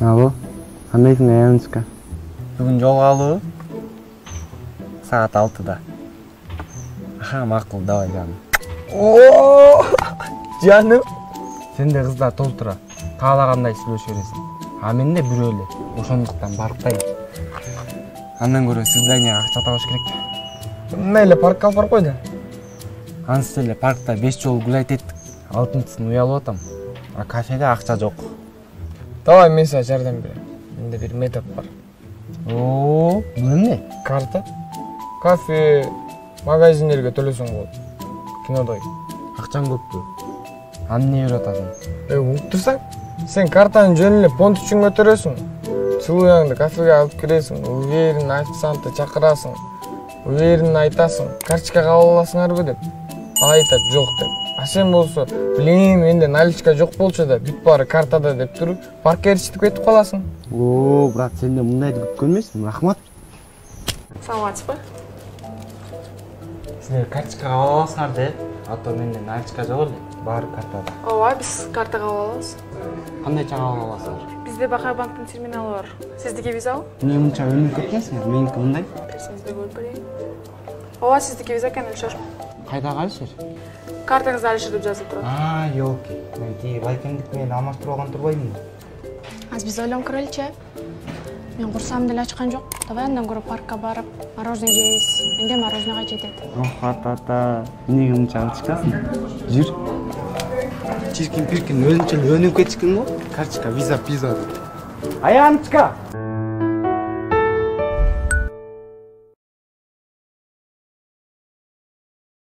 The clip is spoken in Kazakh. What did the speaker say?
Алло, кандайсың Аяночка? Бүгін жолға алу саат 6-да. Аха, мақұл, давай жаным. Ооо, жаным. Сен де қыздар толтыра, қалағандай сөйлесе бересің. А мен де бір өлі, ошондуктан барктайм. Андан көрө свиданияга акча табыш керек. Мейлі паркқа алып барып қойды. Ансы эле паркта 5 жолу гүл айтеттик. Алтынчысын уялып атам. А кафеде акча жок. Давай мен саған жардам берем. Менде бір метод бар. Оо, бул эмне? Карта. Кафе, магазиндерге төлөсөң болот. Кинодой. Акчаң көппү? Аны эмне берип атасың? Уктурсаң, сен картаны жөн эле понт үчүн көтөрөсүң. Сууяңды кафеге алып киресиң, уверен официантты чакырасың. Уверен айтасың, карточка кабыл аласыңарбы деп. Айтат жок деп. А сен болсо, билем, менде наличка жок болчу да, бүт баары картада деп туруп, паркка эрişип кетип каласың. О, брат, сен де мындайды күткөн эмесмин, рахмат. Саламатсызбы? Силер карточка кабыл аласыңар де, а то менде наличка жок эле, баары картада. Ооба, биз карта кабыл алабыз. Кандайча кабыл аласыңар? Бизде Бакай банктын терминалы бар. Сиздики визабы? Эмне мынча өнүгүп кеткенсиңер? Меники мындай. Берсеңизде көрүп берейин. Ооба, сиздики виза экен, Алишер. Кайдагы Алишер? Картаңызда Алишер деп жазылып турат. А, ёлки. Мен тиги байкемдик менен алмаштырып алган турбаймынбы? Аз биз ойлонуп көрөлүчү. Мен курсам деле ачкан жок. Давай андан көрө паркка барып, мороженое жейбиз. Менде мороженега жетет. Ох, ата, эмнеге мынча алчкасың? Жүр. Чиркин-пиркин өзүнчө эле өнүгүп кетишкен го. Карточка, виза, пиза. Аянычка!